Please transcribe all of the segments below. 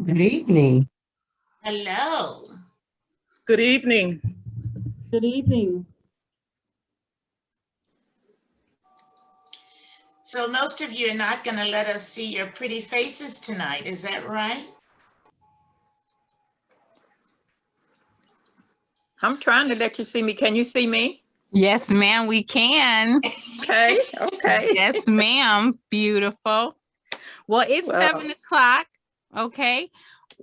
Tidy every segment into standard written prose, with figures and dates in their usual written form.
Good evening. Hello. Good evening. Good evening. So most of you are not going to let us see your pretty faces tonight, is that right? I'm trying to let you see me. Can you see me? Yes, ma'am, we can. Okay, okay. Yes, ma'am. Beautiful. Well, it's Well, 7 o'clock. Okay.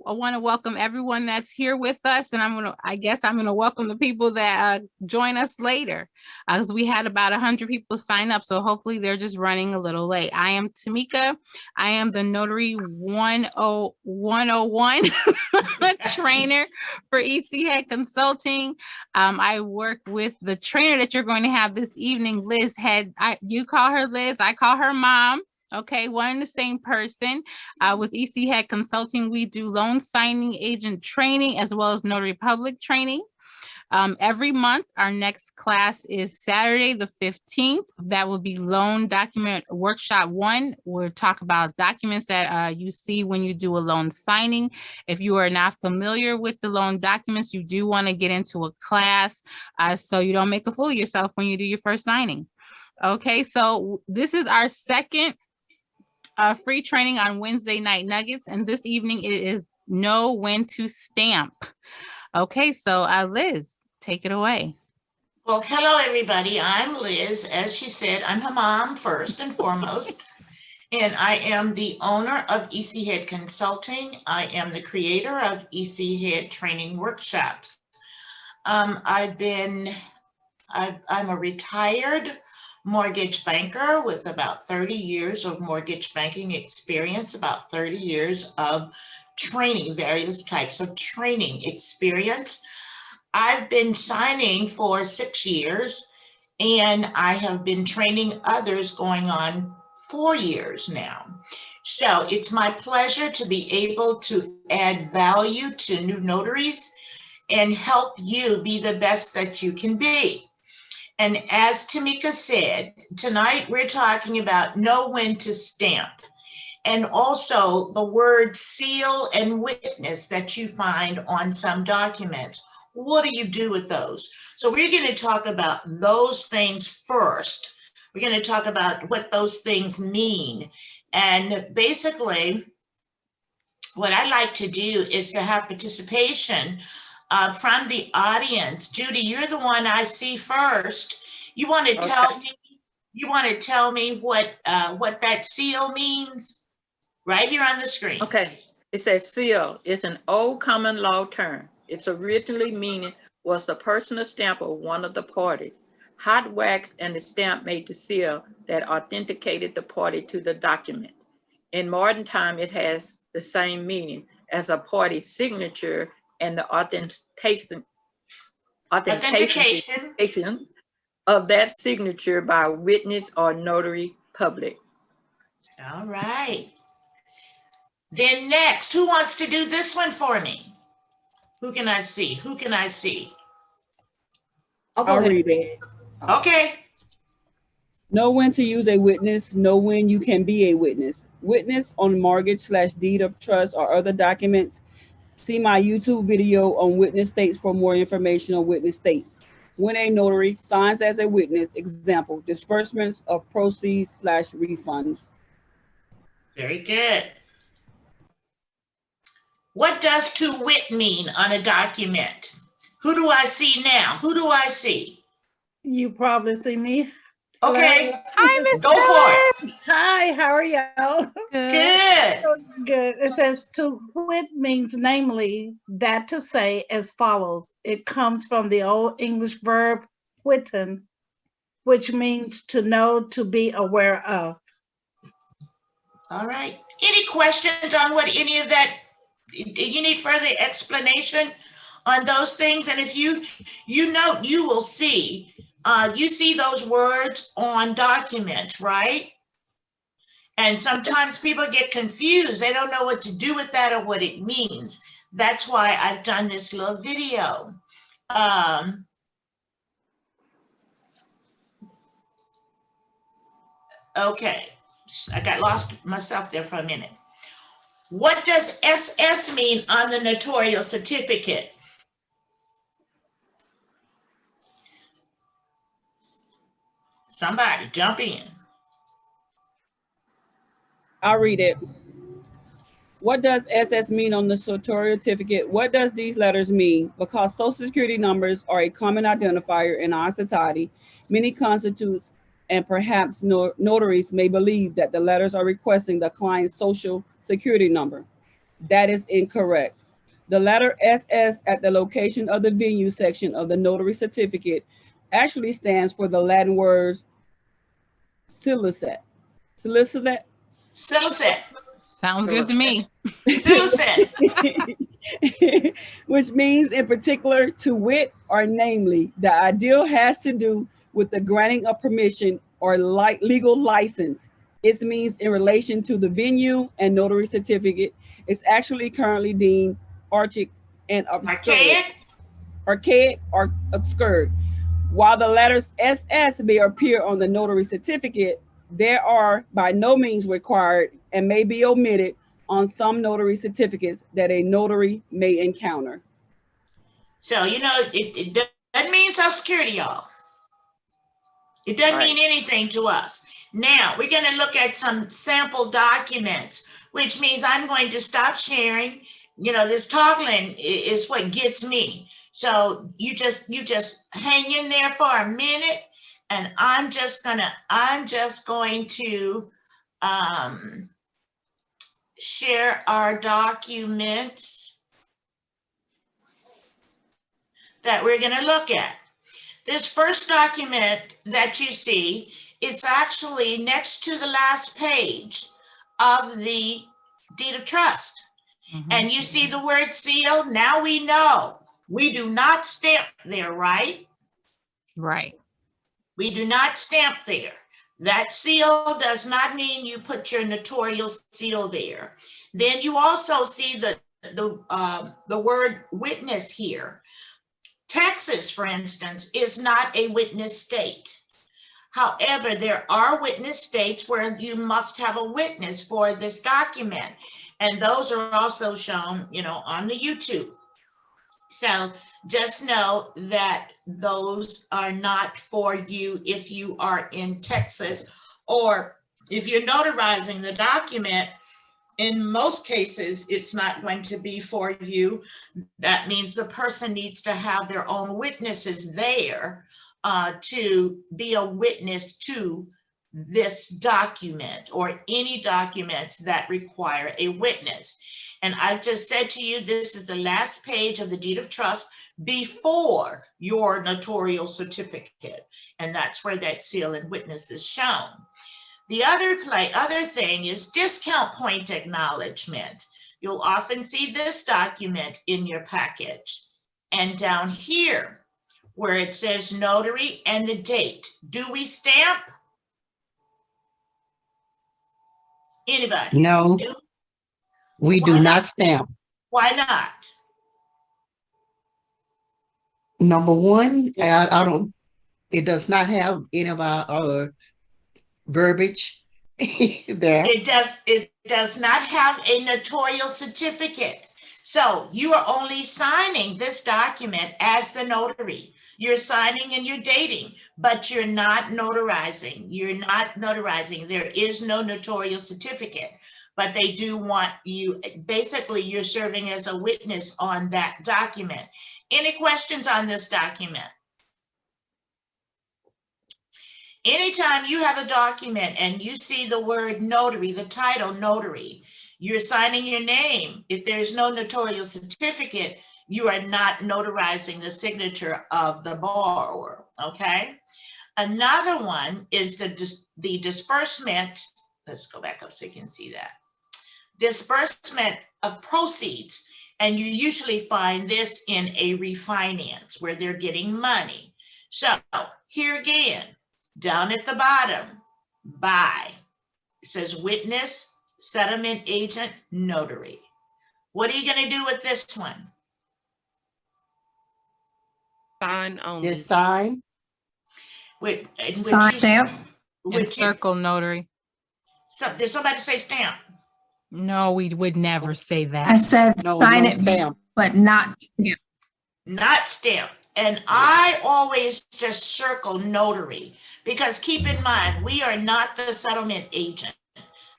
I want to welcome everyone that's here with us, and I guess I'm gonna welcome the people that join us later, because we had about 100 people sign up, so hopefully they're just running a little late. I am Tamika. I am the Notary 101 trainer for EC Head Consulting. I work with the trainer that you're going to have this evening, Liz Head. You call her Liz, I call her Mom. Okay, one and the same person. With EC Head Consulting, we do loan signing agent training as well as notary public training. Every month, our next class is Saturday the 15th. That will be Loan Document Workshop 1. We'll talk about documents that you see when you do a loan signing. If you are not familiar with the loan documents, you do want to get into a class so you don't make a fool of yourself when you do your first signing. Okay, so this is our second free training on Wednesday Night Nuggets, and this evening it is Know When to Stamp. Okay, so Liz, take it away. Well, hello everybody. I'm Liz. As she said, I'm her mom first and foremost, and I am the owner of EC Head Consulting. I am the creator of EC Head Training Workshops. I'm a retired mortgage banker with about 30 years of mortgage banking experience, about 30 years of training, various types of training experience. I've been signing for 6 years, and I have been training others going on 4 years now. So it's my pleasure to be able to add value to new notaries and help you be the best that you can be. And as Tamika said, tonight we're talking about know when to stamp, and also the word seal and witness that you find on some documents. What do you do with those? So we're going to talk about those things first. We're going to talk about what those things mean. And basically, what I like to do is to have participation from the audience. Judy, you're the one I see first. You want to tell me? You want to tell me what that seal means? Right here on the screen. Okay. It says seal. It's an old common law term. Its originally meaning was the personal stamp of one of the parties. Hot wax and the stamp made the seal that authenticated the party to the document. In modern time, it has the same meaning as a party's signature and the authentication of that signature by a witness or notary public. All right. Then next, who wants to do this one for me? Who can I see? Who can I see? I'll read it. Okay. Know when to use a witness. Know when you can be a witness. Witness on mortgage/deed of trust or other documents. See my YouTube video on witness states for more information on witness states. When a notary signs as a witness, example, disbursements of proceeds/refunds. Very good. What does to wit mean on a document? Who do I see now? Who do I see? You probably see me. Okay. Hi, Miss Go for it. Hi, how are y'all? Good. Good. It says to wit means namely that to say as follows. It comes from the Old English verb witten, which means to know, to be aware of. All right. Any questions on what any of that? You need further explanation on those things? And if you note, you will see, you see those words on documents, right? And sometimes people get confused. They don't know what to do with that or what it means. That's why I've done this little video. Okay, I got lost myself there for a minute. What does SS mean on the notarial certificate? Somebody jump in. I'll read it. What does SS mean on the notarial certificate? What does these letters mean? Because social security numbers are a common identifier in our society, many constitutes and perhaps notaries may believe that the letters are requesting the client's social security number. That is incorrect. The letter SS at the location of the venue section of the notary certificate actually stands for the Latin word silicet. Silicet? Silicet. Sounds good to me. Silicet. Which means in particular to wit or namely. The ideal has to do with the granting of permission or legal license. It means in relation to the venue and notary certificate. It's actually currently deemed archaic and obscure. Archaic or obscure. While the letters SS may appear on the notary certificate, they are by no means required and may be omitted on some notary certificates that a notary may encounter. So, you know, it doesn't mean Social Security, y'all. It doesn't mean anything to us. Now, we're going to look at some sample documents, which means I'm going to stop sharing. You know, this toggling is what gets me. So you just hang in there for a minute, and I'm just going to share our documents that we're going to look at. This first document that you see, it's actually next to the last page of the deed of trust. And you see the word seal. Now we know we do not stamp there, right? Right. We do not stamp there. That seal does not mean you put your notarial seal there. Then you also see the word witness here. Texas, for instance, is not a witness state. However, there are witness states where you must have a witness for this document. And those are also shown, you know, on the YouTube. So just know that those are not for you if you are in Texas, or if you're notarizing the document. In most cases, it's not going to be for you. That means the person needs to have their own witnesses there to be a witness to this document or any documents that require a witness. And I've just said to you, this is the last page of the deed of trust before your notarial certificate. And that's where that seal and witness is shown. The other thing is discount point acknowledgement. You'll often see this document in your package. And down here, where it says notary and the date, do we stamp? Anybody? No, we do not stamp. Why not? Number one, I don't, it does not have any of our verbiage there. It does not have a notarial certificate. So you are only signing this document as the notary. You're signing and you're dating, but you're not notarizing. You're not notarizing. There is no notarial certificate, but they do want you, basically you're serving as a witness on that document. Any questions on this document? Anytime you have a document and you see the word notary, the title notary, you're signing your name. If there's no notarial certificate, you are not notarizing the signature of the borrower, okay? Another one is the disbursement. Let's go back up so you can see that. Disbursement of proceeds. And you usually find this in a refinance where they're getting money. So here again, down at the bottom, by, it says witness, settlement agent, notary. What are you going to do with this one? Sign only. Just sign. Sign stamp. And circle notary. Did somebody say stamp? No, we would never say I that. said No, sign no it, stamp. but not stamped. Not stamped. And I always just circle notary, because keep in mind, we are not the settlement agent.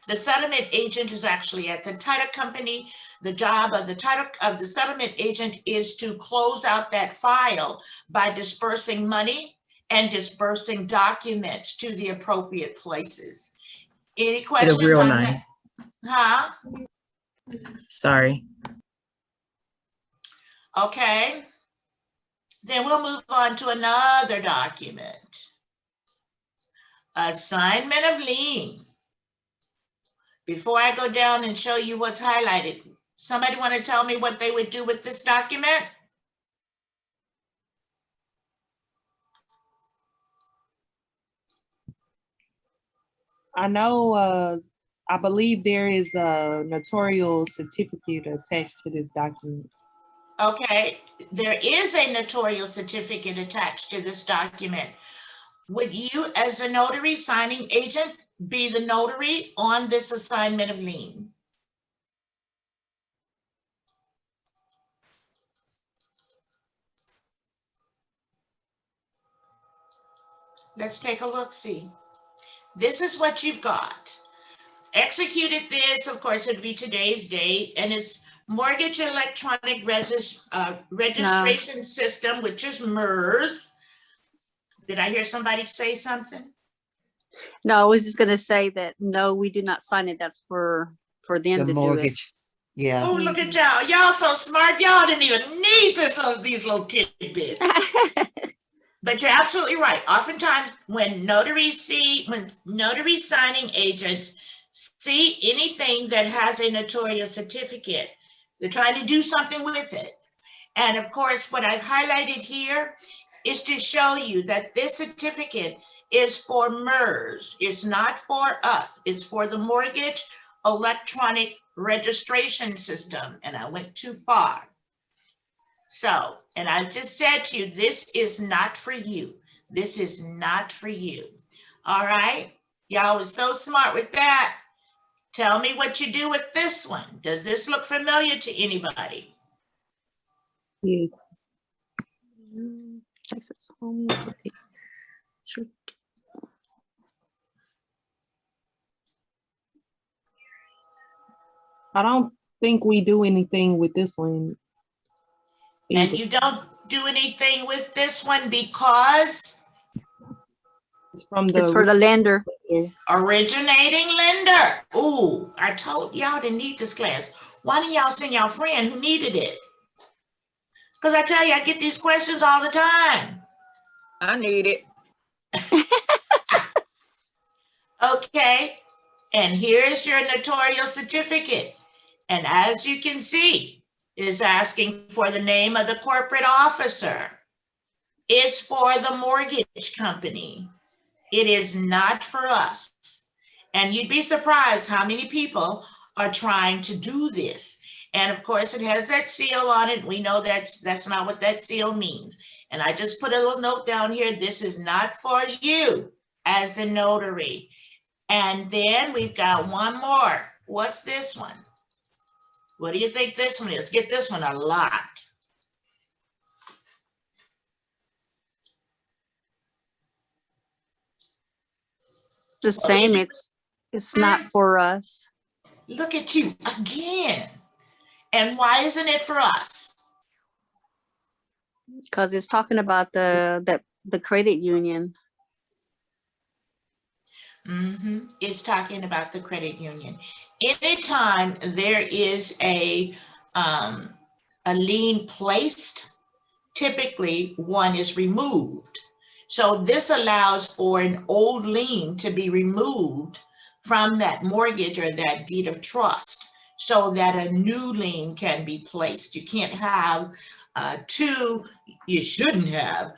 The settlement agent is actually at the title company. The job of the settlement agent is to close out that file by dispersing money and dispersing documents to the appropriate places. Any questions real on name. that? Huh? Sorry. Okay. Then we'll move on to another document. Assignment of lien. Before I go down and show you what's highlighted, somebody want to tell me what they would do with this document? I know, I believe there is a notarial certificate attached to this document. Okay, there is a notarial certificate attached to this document. Would you, as a notary signing agent, be the notary on this assignment of lien? Let's take a look, see. This is what you've got. Executed this, of course, it'd be today's date, and it's Mortgage Electronic Registration System, which is MERS. Did I hear somebody say something? No, I was just gonna say that, no, we do not sign it. That's for them The to do it. mortgage. Yeah. Oh, look at y'all. Y'all so smart. Y'all didn't even need these little tidbits. But you're absolutely right. Oftentimes when notary signing agents see anything that has a notarial certificate, they're trying to do something with it. And of course, what I've highlighted here is to show you that this certificate is for MERS. It's not for us. It's for the Mortgage Electronic Registration System. And I went too far. So, and I just said to you, this is not for you. This is not for you. All right. Y'all was so smart with that. Tell me what you do with this one. Does this look familiar to anybody? Yes. Texas Home Equity. Sure. I don't think we do anything with this one. And either. you don't do anything with this one because It's from It's for the lender. originating lender. Ooh, I told y'all didn't need this class. Why didn't y'all send y'all friend who needed it? Because I tell you, I get these questions all the time. I need it. Okay, and here's your notarial certificate. And as you can see, it's asking for the name of the corporate officer. It's for the mortgage company. It is not for us. And you'd be surprised how many people are trying to do this. And of course, it has that seal on it. We know that's not what that seal means. And I just put a little note down here. This is not for you as a notary. And then we've got one more. What's this one? What do you think this one is? Get this one a lot. The same. It's not for us. Look at you again. And why isn't it for us? Because it's talking about the credit union. It's talking about the credit union. Anytime there is a lien placed, typically one is removed. So this allows for an old lien to be removed from that mortgage or that deed of trust so that a new lien can be placed. You can't have you shouldn't have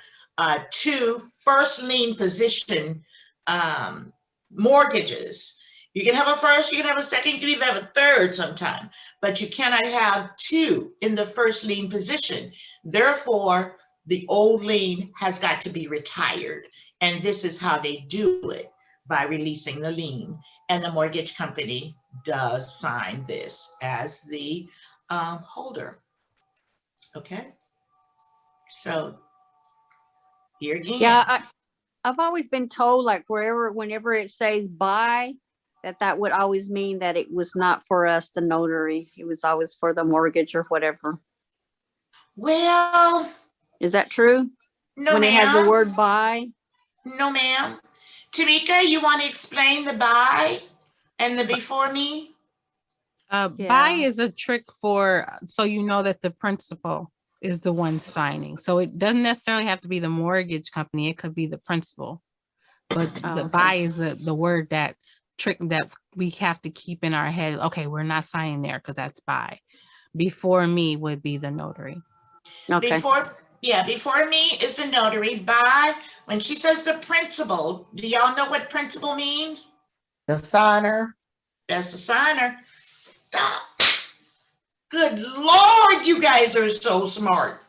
two first lien position mortgages. You can have a first, you can have a second, you can even have a third sometime, but you cannot have two in the first lien position. Therefore, the old lien has got to be retired. And this is how they do it, by releasing the lien, and the mortgage company does sign this as the holder. Okay. So here again. Yeah, I've always been told, like, whenever it says by, that would always mean that it was not for us, the notary. It was always for the mortgage or whatever. Well, Is that true? no, When it has the ma'am. word by? No, ma'am. Tamika, you want to explain the by and the before me? Buy Yeah. is a trick for, so you know that the principal is the one signing. So it doesn't necessarily have to be the mortgage company. It could be the principal. But Oh, the okay. buy is the word that we have to keep in our head. Okay, we're not signing there because that's buy. Before me would be the notary. Okay. Before me is the notary. By, when she says the principal, do y'all know what principal means? The signer. That's the signer. Ah, good Lord, you guys are so smart.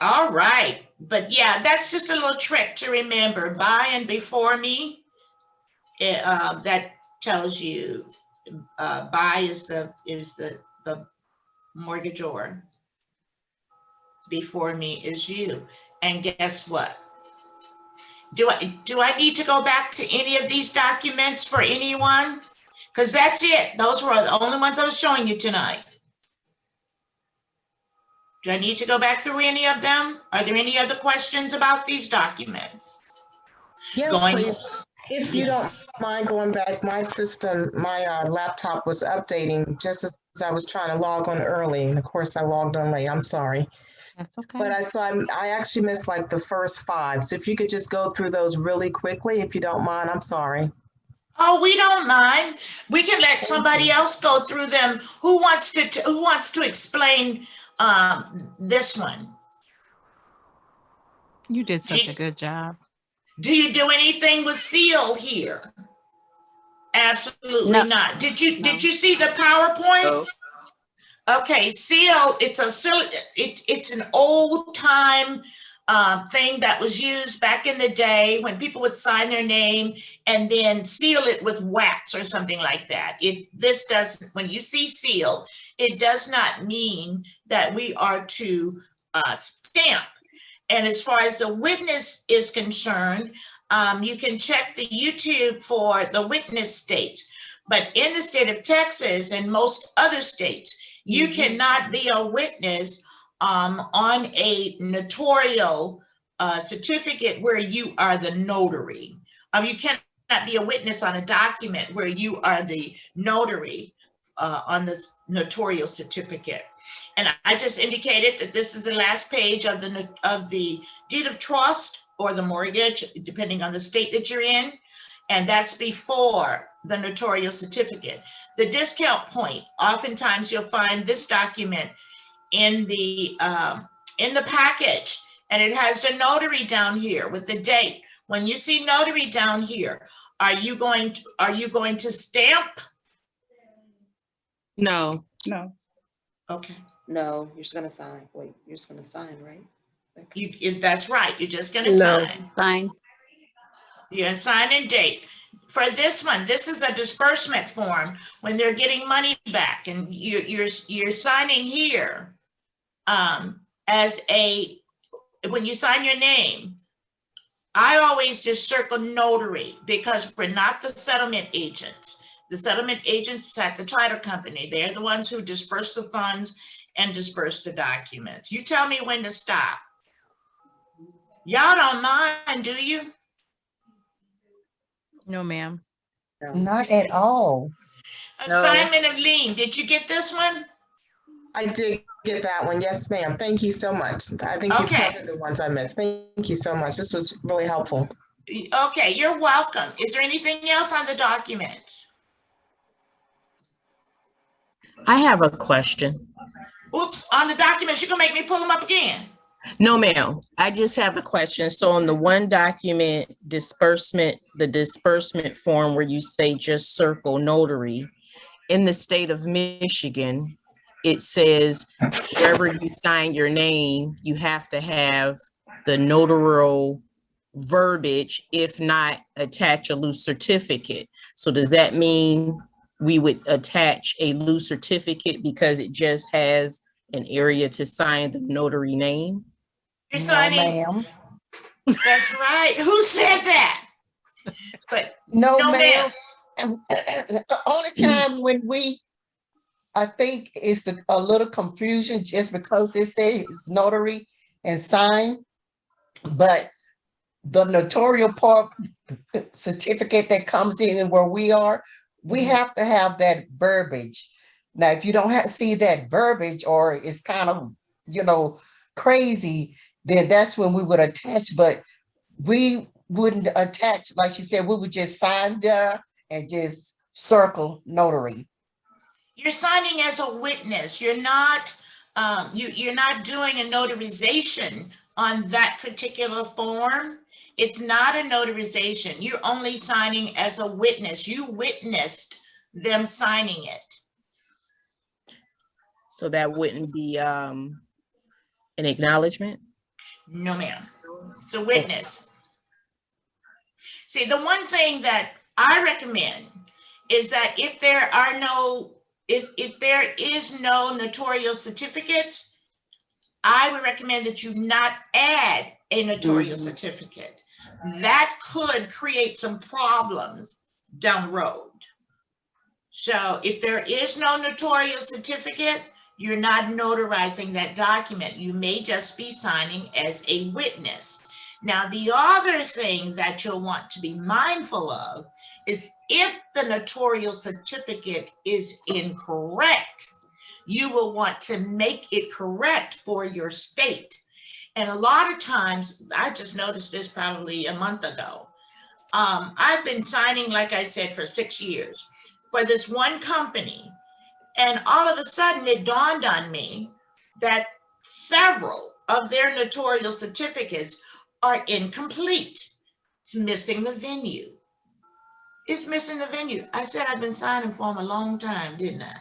All right. But yeah, that's just a little trick to remember. By and before me, that tells you by is the mortgagor. Before me is you. And guess what? Do I need to go back to any of these documents for anyone? Because that's it. Those were the only ones I was showing you tonight. Do I need to go back through any of them? Are there any other questions about these documents? Yes, please. If you Yes. don't mind going back, my system, my laptop was updating just as I was trying to log on early. And of course, I logged on late. I'm sorry. That's okay. But I actually missed like the first 5. So if you could just go through those really quickly, if you don't mind, I'm sorry. Oh, we don't mind. We can let somebody else go through them. Who wants to explain this one? You did such a good job. Do you do anything with seal here? Absolutely No. not. Did you see the PowerPoint? No. Okay, seal. It's an old time thing that was used back in the day when people would sign their name and then seal it with wax or something like that. When you see seal, it does not mean that we are to stamp. And as far as the witness is concerned, you can check the YouTube for the witness states. But in the state of Texas and most other states, you cannot be a witness on a notarial certificate where you are the notary. You cannot be a witness on a document where you are the notary on this notarial certificate. And I just indicated that this is the last page of the deed of trust or the mortgage, depending on the state that you're in. And that's before the notarial certificate. The discount point, oftentimes you'll find this document in the package, and it has a notary down here with the date. When you see notary down here, are you going to stamp? No. No. Okay. No, you're just gonna sign. Wait, you're just gonna sign, right? That's right. You're just gonna No. sign. Sign. You're gonna sign and date. For this one, this is a disbursement form when they're getting money back, and you're signing here when you sign your name. I always just circle notary because we're not the settlement agents. The settlement agents at the title company, they're the ones who disperse the funds and disperse the documents. You tell me when to stop. Y'all don't mind, do you? No, ma'am. No. Not at all. Assignment of lien, did you get this one? I did get that one. Yes, ma'am. Thank you so much. I think you Okay. covered the ones I missed. Thank you so much. This was really helpful. Okay, you're welcome. Is there anything else on the documents? I have a question. Oops, on the documents, you're gonna make me pull them up again. No, ma'am. I just have a question. So on the one document, the disbursement form where you say just circle notary, in the state of Michigan, it says wherever you sign your name, you have to have the notarial verbiage, if not attach a loose certificate. So does that mean we would attach a loose certificate because it just has an area to sign the notary name? You're No, signing, ma'am. that's right. Who said that? But No, no, ma'am. ma'am. The only time when I think it's a little confusion just because it says notary and sign, but the notarial part certificate that comes in where we are, we have to have that verbiage. Now, if you don't see that verbiage or it's kind of, crazy, then that's when we would attach, but we wouldn't attach, like she said, we would just sign there and just circle notary. You're signing as a witness. You're not you're not doing a notarization on that particular form. It's not a notarization. You're only signing as a witness. You witnessed them signing it. So that wouldn't be an acknowledgement? No, ma'am. It's a witness. See, the one thing that I recommend is that if there are no, if there is no notarial certificate, I would recommend that you not add a notarial certificate. That could create some problems down the road. So if there is no notarial certificate, you're not notarizing that document. You may just be signing as a witness. Now, the other thing that you'll want to be mindful of is if the notarial certificate is incorrect, you will want to make it correct for your state. And a lot of times, I just noticed this probably a month ago. I've been signing, like I said, for 6 years for this one company. And all of a sudden it dawned on me that several of their notarial certificates are incomplete. It's missing the venue. It's missing the venue. I said I've been signing for them a long time, didn't I?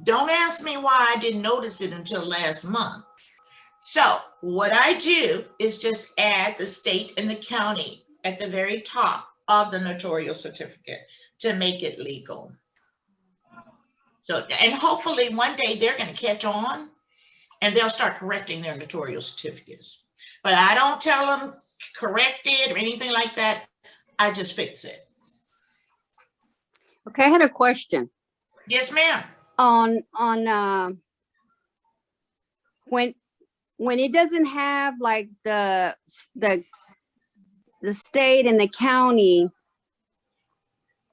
Don't ask me why I didn't notice it until last month. So what I do is just add the state and the county at the very top of the notarial certificate to make it legal. So, and hopefully one day they're going to catch on and they'll start correcting their notarial certificates. But I don't tell them correct it or anything like that. I just fix it. Okay, I had a question. Yes, ma'am. On when it doesn't have like the state and the county,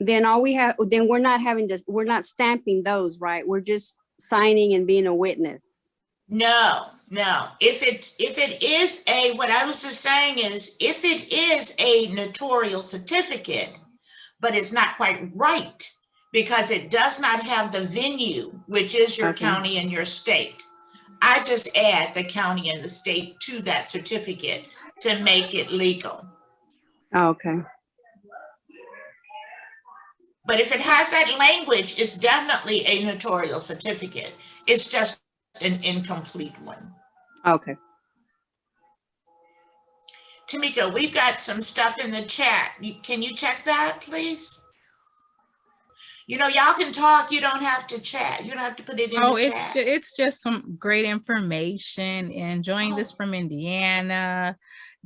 then we're not stamping those, right? We're just signing and being a witness. No. If it is a, what I was just saying is, if it is a notarial certificate, but it's not quite right because it does not have the venue, which is your county and your state, I just add the county and the state to that certificate to make it legal. Okay. But if it has that language, it's definitely a notarial certificate. It's just an incomplete one. Okay. Tamika, we've got some stuff in the chat. Can you check that, please? Y'all can talk. You don't have to chat. You don't have to put it in the chat. It's just some great information. Enjoying this from Indiana.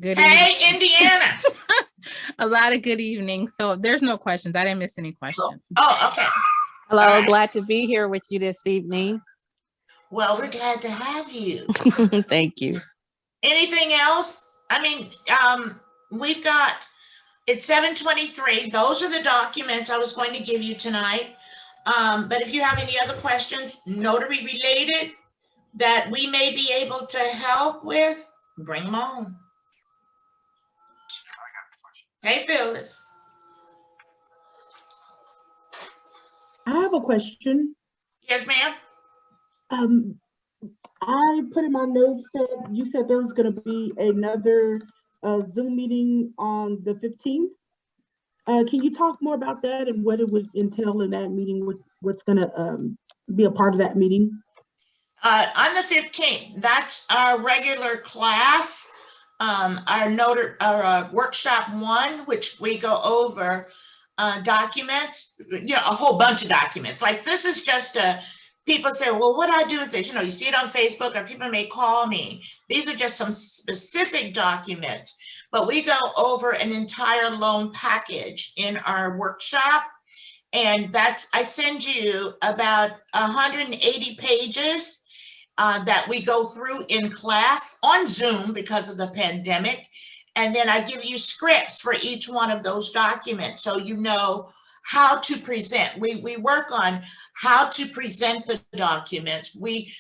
Good Hey, evening. Indiana. A lot of good evenings. So there's no questions. I didn't miss any questions. Oh, okay. Hello, All right. glad to be here with you this evening. Well, we're glad to have you. Thank you. Anything else? I mean, we've got, it's 7:23. Those are the documents I was going to give you tonight. But if you have any other questions, notary related, that we may be able to help with, bring them on. Hey, Phyllis. I have a question. Yes, ma'am. I put in my notes that you said there was going to be another Zoom meeting on the 15th. Can you talk more about that and what it would entail in that meeting? What's going to be a part of that meeting? On the 15th, that's our regular class, our workshop 1, which we go over documents, a whole bunch of documents. Like this is just people say, well, what do I do with this? You see it on Facebook, or people may call me. These are just some specific documents, but we go over an entire loan package in our workshop. And I send you about 180 pages that we go through in class on Zoom because of the pandemic. And then I give you scripts for each one of those documents, so you know how to present. We work on how to present the documents. We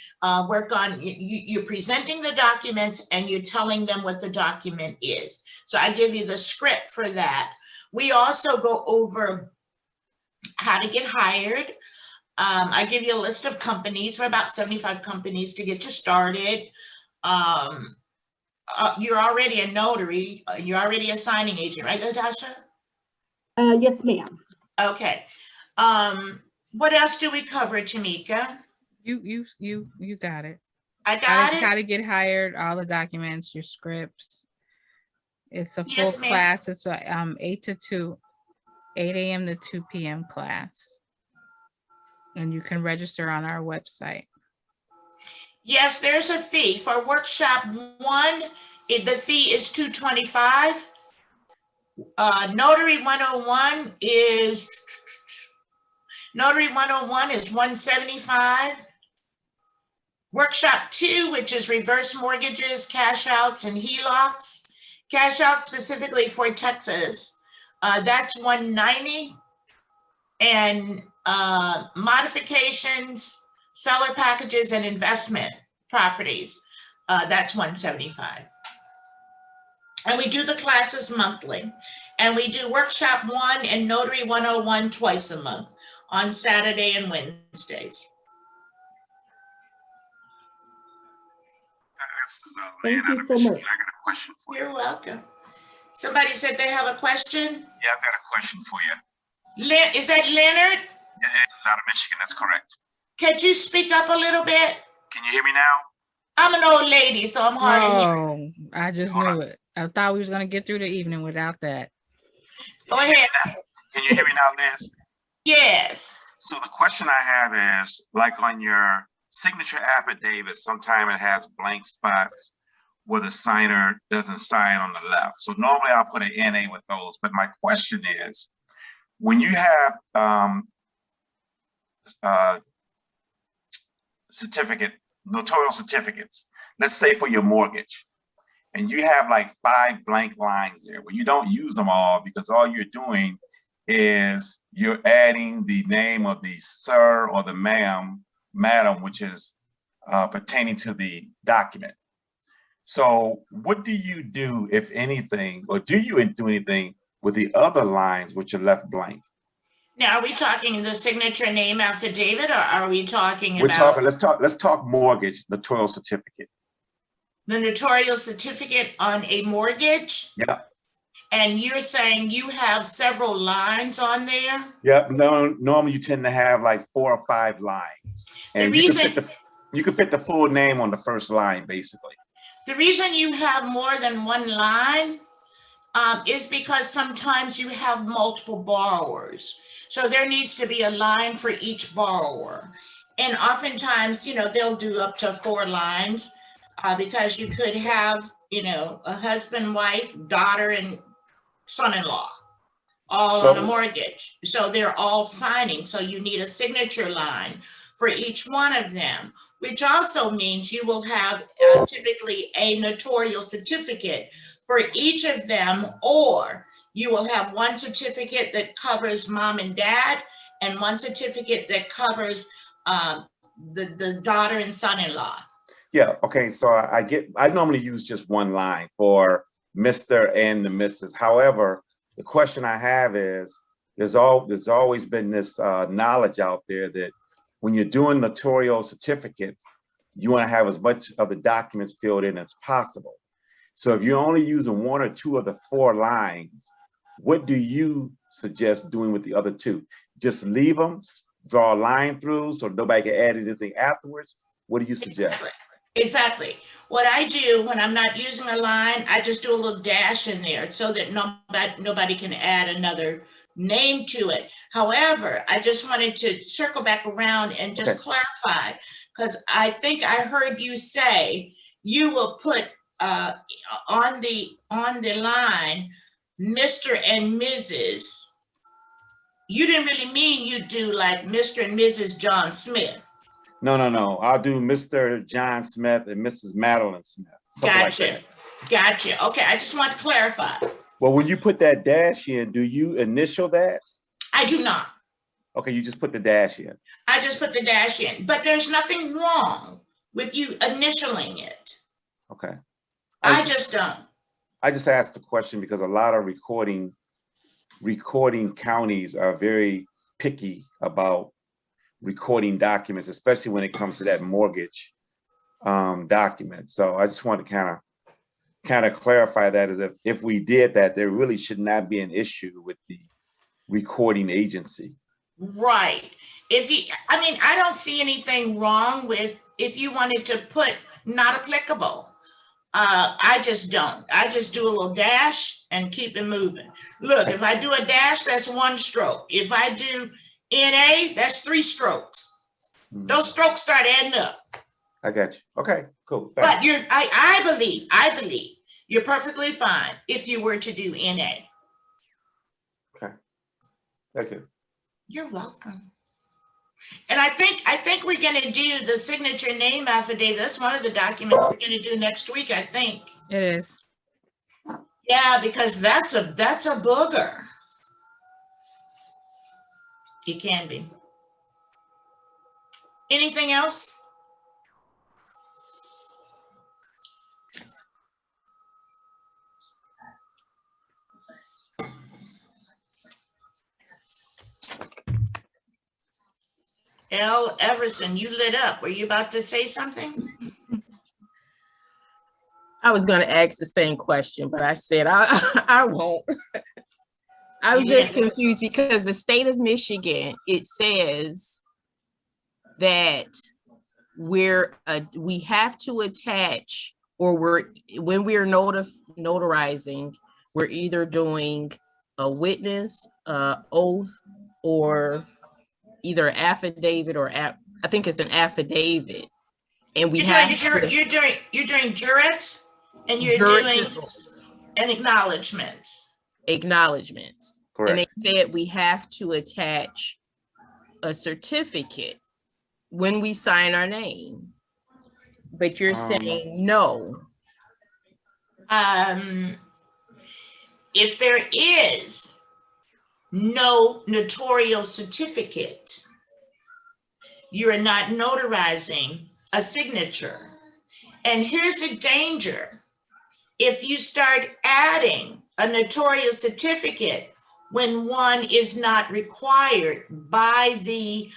work on you're presenting the documents and you're telling them what the document is. So I give you the script for that. We also go over how to get hired. I give you a list of companies, for about 75 companies to get you started. You're already a notary, you're already a signing agent, right, Natasha? Yes, ma'am. Okay. What else do we cover, Tamika? You got it. I got it. How to get hired, all the documents, your scripts. It's a full Yes, ma'am. class. It's a 8 to 2, 8 a.m. to 2 p.m. class. And you can register on our website. Yes, there's a fee. For workshop 1, the fee is $225. Notary 101 is $175. Workshop 2, which is reverse mortgages, cash outs, and HELOCs. Cash out specifically for Texas, that's $190. And modifications, seller packages, and investment properties, that's $175. And we do the classes monthly. And we do workshop 1 and Notary 101 twice a month on Saturday and Wednesdays. Thank you so much. I got a question for you. You're welcome. Somebody said they have a question? Yeah, I've got a question for you. Is that Leonard? Yeah, it's out of Michigan, that's correct. Could you speak up a little bit? Can you hear me now? I'm an old lady, so I'm hard to hear. Oh, I just knew it. I thought we was gonna get through the evening without that. Go ahead. Can you hear me now, Liz? Yes. So the question I have is, like on your signature affidavit, sometimes it has blank spots where the signer doesn't sign on the left. So normally I'll put an NA with those, but my question is, when you have notarial certificates, let's say for your mortgage, and you have like 5 blank lines there where you don't use them all because all you're doing is you're adding the name of the sir or the madam, which is pertaining to the document. So what do you do, if anything, or do you do anything with the other lines which are left blank? Now, are we talking the signature name affidavit, or are we talking about? Let's talk mortgage, notarial certificate. The notarial certificate on a mortgage? Yeah. And you're saying you have several lines on there? Yeah, no, normally you tend to have like 4 or 5 lines. And you can fit the full name on the first line, basically. The reason you have more than one line is because sometimes you have multiple borrowers. So there needs to be a line for each borrower. And oftentimes, they'll do up to 4 lines because you could have, a husband, wife, daughter, and son-in-law all on a mortgage. So they're all signing. So you need a signature line for each one of them, which also means you will have typically a notarial certificate for each of them, or you will have one certificate that covers mom and dad and one certificate that covers the daughter and son-in-law. Yeah, okay, so I normally use just one line for Mr. and the Mrs. However, the question I have is, there's always been this knowledge out there that when you're doing notarial certificates, you want to have as much of the documents filled in as possible. So if you're only using 1 or 2 of the 4 lines, what do you suggest doing with the other 2? Just leave them, draw a line through so nobody can add anything afterwards? What do you suggest? Exactly. What I do when I'm not using a line, I just do a little dash in there so that nobody can add another name to it. However, I just wanted to circle back around and just clarify, because I think I heard you say you will put on the line Mr. and Mrs. You didn't really mean you do like Mr. and Mrs. John Smith. No. I'll do Mr. John Smith and Mrs. Madeline Smith. Gotcha. Gotcha. Okay, I just want to clarify. Well, when you put that dash in, do you initial that? I do not. Okay, you just put the dash in. I just put the dash in, but there's nothing wrong with you initialing it. Okay. I just don't. I just asked the question because a lot of recording counties are very picky about recording documents, especially when it comes to that mortgage document. So I just want to kind of clarify that, as if we did that, there really should not be an issue with the recording agency. Right. I don't see anything wrong with if you wanted to put not applicable. I just don't. I just do a little dash and keep it moving. Look, if I do a dash, that's 1 stroke. If I do NA, that's 3 strokes. Those strokes start adding up. I got you. Okay, cool. Thanks. But I believe you're perfectly fine if you were to do NA. Okay. Thank you. You're welcome. And I think we're going to do the signature name affidavit. That's one of the documents we're going to do next week, I think. It is. Yeah, because that's a booger. It can be. Anything else? L. Everson, you lit up. Were you about to say something? I was going to ask the same question, but I said I won't. I was just confused because the state of Michigan, it says that we have to attach, or when we are notarizing, we're either doing a witness, oath, or either affidavit or I think it's an affidavit, and we you're doing jurats, and you're doing an acknowledgement. Acknowledgements. Correct. And they said we have to attach a certificate when we sign our name, but you're saying no. If there is no notarial certificate, you are not notarizing a signature. And here's a danger. If you start adding a notarial certificate when one is not required by the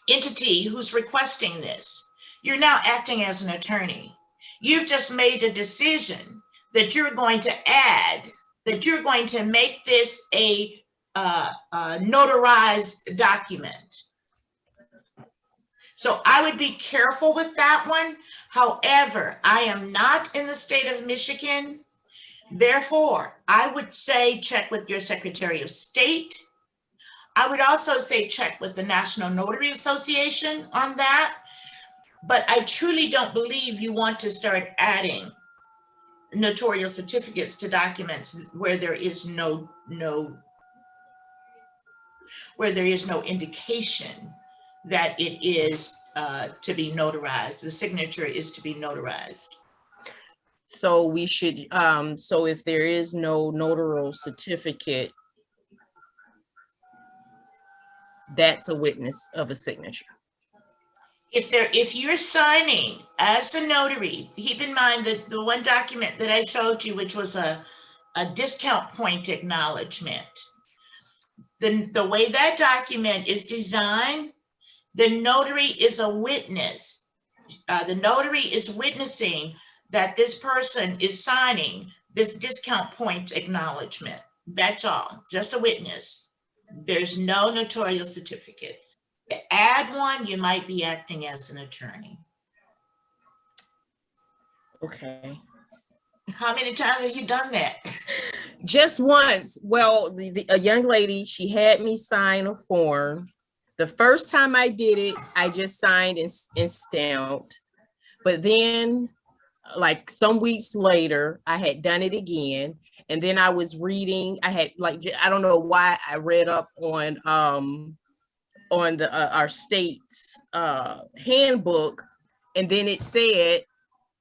entity who's requesting this, you're now acting as an attorney. You've just made a decision that you're going to add, that you're going to make this a notarized document. So I would be careful with that one. However, I am not in the state of Michigan. Therefore, I would say check with your Secretary of State. I would also say check with the National Notary Association on that. But I truly don't believe you want to start adding notarial certificates to documents where there is no indication that it is to be notarized. The signature is to be notarized. So we should, so if there is no notarial certificate, that's a witness of a signature. If you're signing as a notary, keep in mind that the one document that I showed you, which was a discount point acknowledgement, the way that document is designed, the notary is a witness. The notary is witnessing that this person is signing this discount point acknowledgement. That's all, just a witness. There's no notarial certificate. To add one, you might be acting as an attorney. Okay. How many times have you done that? Just once. Well, a young lady, she had me sign a form. The first time I did it, I just signed and stamped. But then, like some weeks later, I had done it again. And then I was reading, I had like, I don't know why I read up on the our state's handbook. And then it said,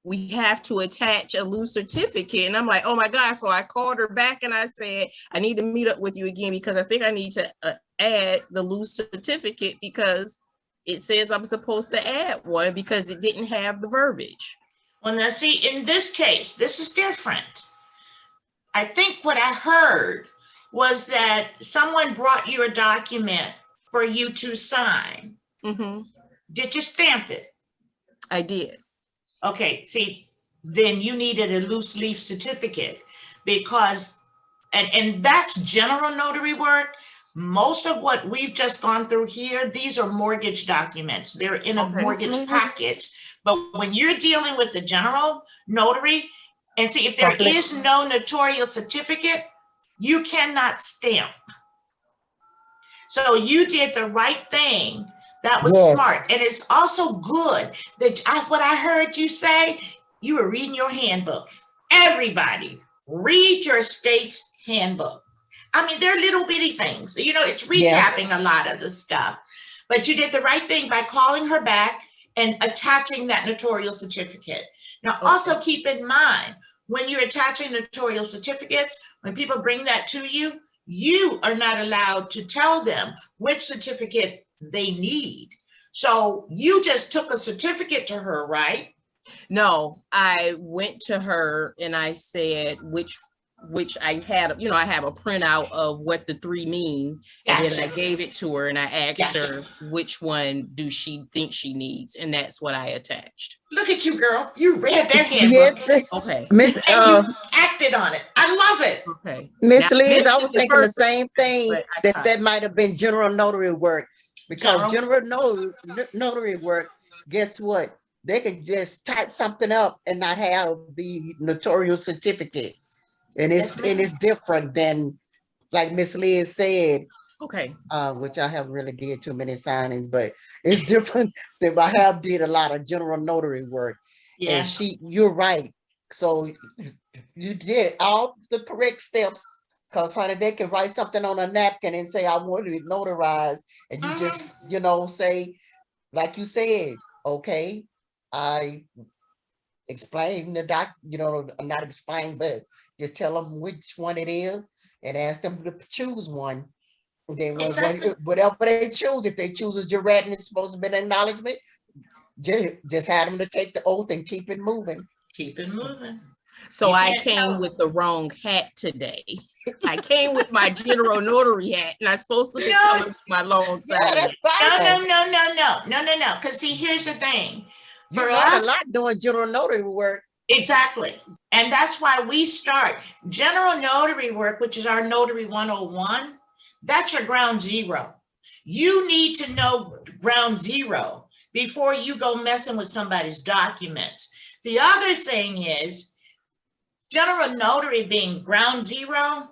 we have to attach a loose certificate. And I'm like, oh my God. So I called her back and I said, I need to meet up with you again because I think I need to add the loose certificate because it says I'm supposed to add one because it didn't have the verbiage. Well, now see, in this case, this is different. I think what I heard was that someone brought you a document for you to sign. Mm-hmm. Did you stamp it? I did. Okay, see, then you needed a loose leaf certificate because, and that's general notary work. Most of what we've just gone through here, these are mortgage documents. They're in a mortgage package. But when you're dealing with the general notary, and see, if there is no notarial certificate, you cannot stamp. So you did the right thing. That was smart. And it's also good that what I heard you say, you were reading your handbook. Everybody, read your state's handbook. I mean, they're little bitty things. You know, it's recapping a lot of the stuff. But you did the right thing by calling her back and attaching that notarial certificate. Now, also keep in mind, when you're attaching notarial certificates, when people bring that to you, you are not allowed to tell them which certificate they need. So you just took a certificate to her, right? No, I went to her and I said which I had, you know, I have a printout of what the three mean. And then I gave it to her and I asked her which one do she think she needs. And that's what I attached. Look at you, girl. You read that handbook. Okay. Miss, you acted on it. I love it. Okay. Miss Now, Liz, this I is was the thinking the first- same thing, but I that might have been general notary work. Because General? general notary work, guess what? They could just type something up and not have the notarial certificate. And it's different than, like Miss Liz said. Okay. Which I haven't really did too many signings, but it's different than I have did a lot of general notary work. Yeah. And you're right. So you did all the correct steps. Because, honey, they can write something on a napkin and say, I want it notarized. And you just, you know, say, like you said, okay, I explain the not explain, but just tell them which one it is and ask them to choose one. And then whatever they choose, if they choose a jurat and it's supposed to be an acknowledgement, just have them to take the oath and keep it moving. Keep it moving. So I came with the wrong hat today. I came with my general notary hat, and I'm supposed to be coming with my long side. Yeah, that's fine. No. Because see, here's the thing. You learn a lot doing general notary work. Exactly. And that's why we start general notary work, which is our Notary 101. That's your ground zero. You need to know ground zero before you go messing with somebody's documents. The other thing is, general notary being ground zero,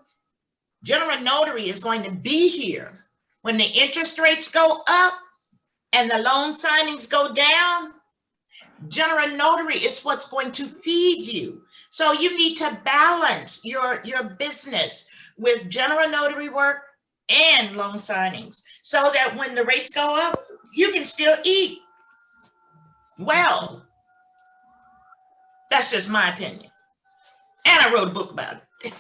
general notary is going to be here when the interest rates go up and the loan signings go down. General notary is what's going to feed you. So you need to balance your business with general notary work and loan signings so that when the rates go up, you can still eat well. That's just my opinion. And I wrote a book about it.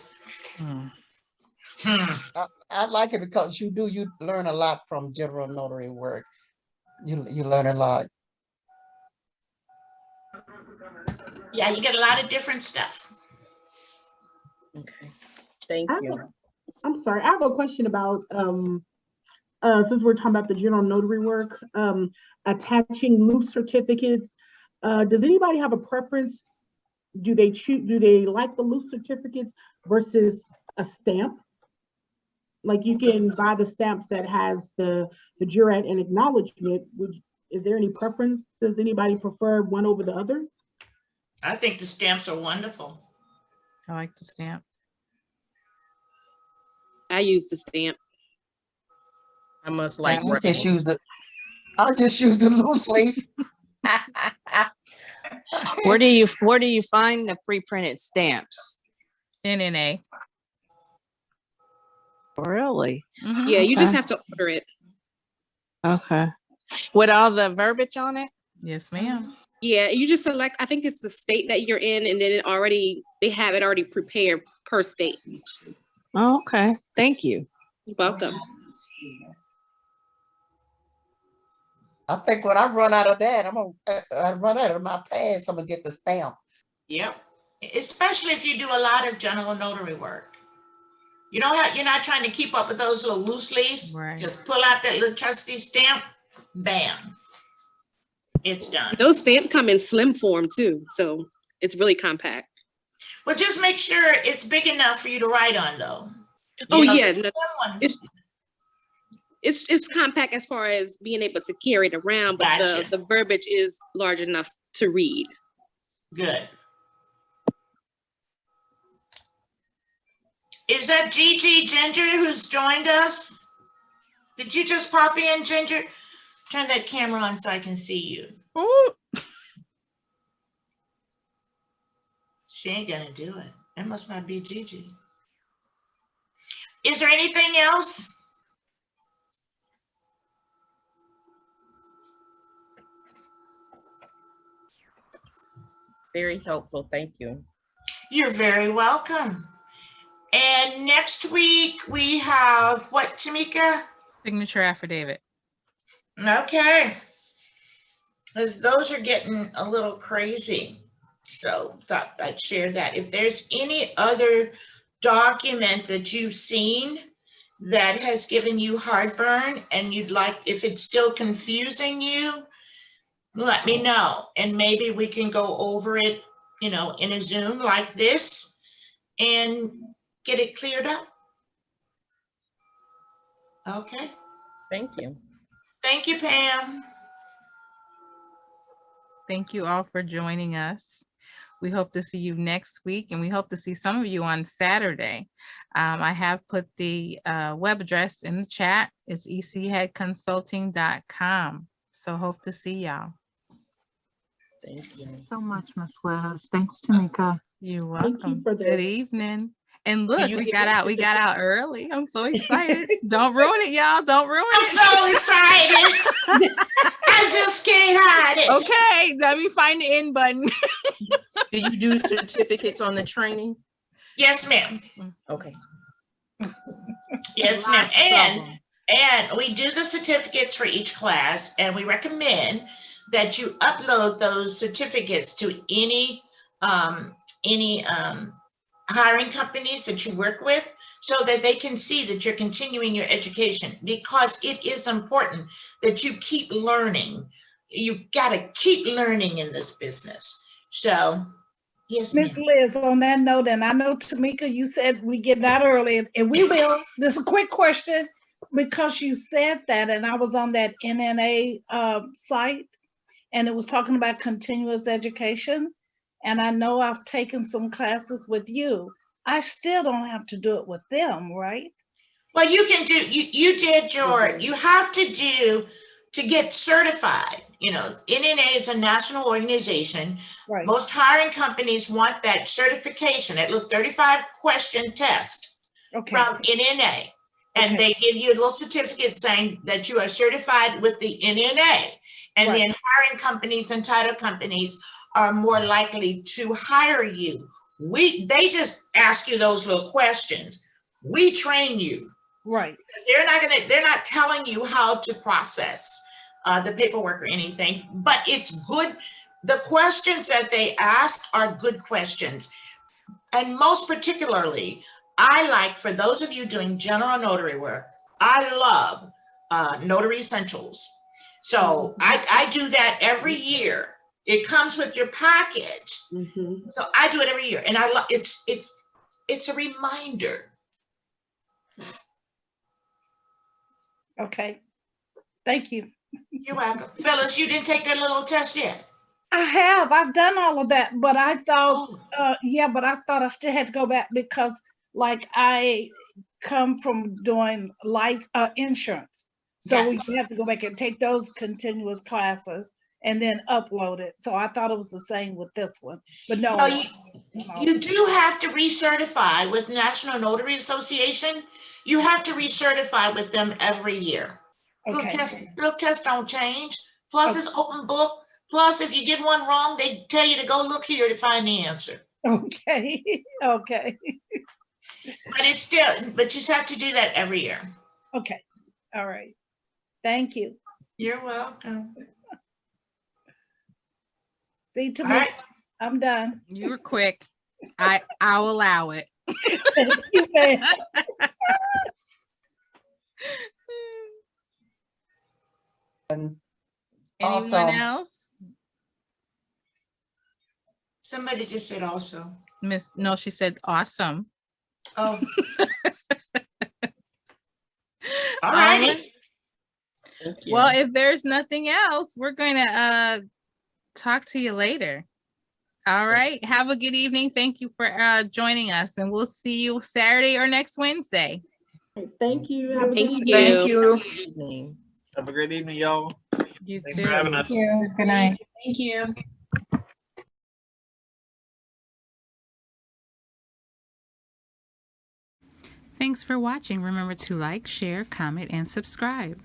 I like it because you learn a lot from general notary work. You learn a lot. Yeah, you get a lot of different stuff. Okay, thank you. I'm sorry, I have a question about, since we're talking about the general notary work, attaching loose certificates. Does anybody have a preference? Do they like the loose certificates versus a stamp? Like you can buy the stamps that has the jurat and acknowledgement. Is there any preference? Does anybody prefer one over the other? I think the stamps are wonderful. I like the stamps. I use the stamp. I must Yeah, like. I just use the loose leaf. Where do you find the pre-printed stamps? NNA. Really? Yeah, you just Okay. have to order it. Okay. With all the verbiage on it? Yes, ma'am. Yeah, you just select, I think it's the state that you're in, and then they have it already prepared per state. Oh, okay. Thank you. You're welcome. I think when I run out of that, I run out of my pads, I'm gonna get the stamp. Yep. Especially if you do a lot of general notary work. You're not trying to keep up with those little loose leaves. Right. Just pull out that little trusty stamp, bam. It's done. Those stamps come in slim form too, so it's really compact. Well, just make sure it's big enough for you to write on, though. Oh You know, yeah, the no, thin ones- it's compact as far as being able to carry it around, but Gotcha. the verbiage is large enough to read. Good. Is that Gigi Ginger who's joined us? Did you just pop in, Ginger? Turn that camera on so I can see you. Ooh. She ain't gonna do it. That must not be Gigi. Is there anything else? Very helpful. Thank you. You're very welcome. And next week we have what, Tamika? Signature affidavit. Okay. Because those are getting a little crazy. So thought I'd share that. If there's any other document that you've seen that has given you heartburn and you'd like, if it's still confusing you, let me know. And maybe we can go over it, in a Zoom like this and get it cleared up. Okay. Thank you. Thank you, Pam. Thank you all for joining us. We hope to see you next week, and we hope to see some of you on Saturday. I have put the web address in the chat. It's echconsulting.com. So hope to see y'all. Thank you. So much, Ms. West. Thanks, Tamika. You're Thank you welcome. for Good that. evening. And look, you we get got your out. We got out early. I'm so excited. Don't ruin it, y'all. Don't ruin I'm it. so excited. I just can't hide it. Okay, let me find the end button. Do you do certificates on the training? Yes, ma'am. Okay. Yes, ma'am. And we do the certificates for each class, and we recommend that you upload those certificates to any hiring companies that you work with, so that they can see that you're continuing your education, because it is important that you keep learning. You got to keep learning in this business. So, yes, Miss ma'am. Liz, on that note, and I know Tamika, you said we get out early, and we will. This is a quick question, because you said that, and I was on that NNA site, and it was talking about continuous education. And I know I've taken some classes with you. I still don't have to do it with them, right? Well, you can do, you did your, you have to get certified. NNA is a national organization. Right. Most hiring companies want that certification. It look 35 question test from NNA. And they give you a little certificate saying that you are certified with the NNA. And then hiring companies and title companies are more likely to hire you. They just ask you those little questions. We train you. Right. They're not telling you how to process the paperwork or anything, but it's good. The questions that they ask are good questions. And most particularly, I like, for those of you doing general notary work, I love Notary Essentials. So I do that every year. It comes with your package. Mm-hmm. So I do it every year, and I love it's a reminder. Okay. Thank you. You're welcome. Phyllis, you didn't take that little test yet? I have. I've done all of that, but I thought, but I thought I still had to go back, because like I come from doing insurance. So we Yes. have to go back and take those continuous classes and then upload it. So I thought it was the same with this one, but no. No, you do have to recertify with National Notary Association. You have to recertify with them every year. Little tests don't change. Plus it's open book. Plus if you get one wrong, they tell you to go look here to find the answer. Okay, okay. But you just have to do that every year. Okay, all right. Thank you. You're welcome. See, to All me, right. I'm done. You were quick. I'll allow it. Thank you, ma'am. Anyone Awesome. else? Somebody just said also. No, she said awesome. Oh. All righty. Well, if there's nothing else, we're going to talk to you later. All right. Have a good evening. Thank you for joining us, and we'll see you Saturday or next Wednesday. Thank you. Have a good Thank evening. Thank you. Have a great evening, y'all. You Thanks too. for having us. Good night. Thank you. Thanks for watching. Remember to like, share, comment, and subscribe.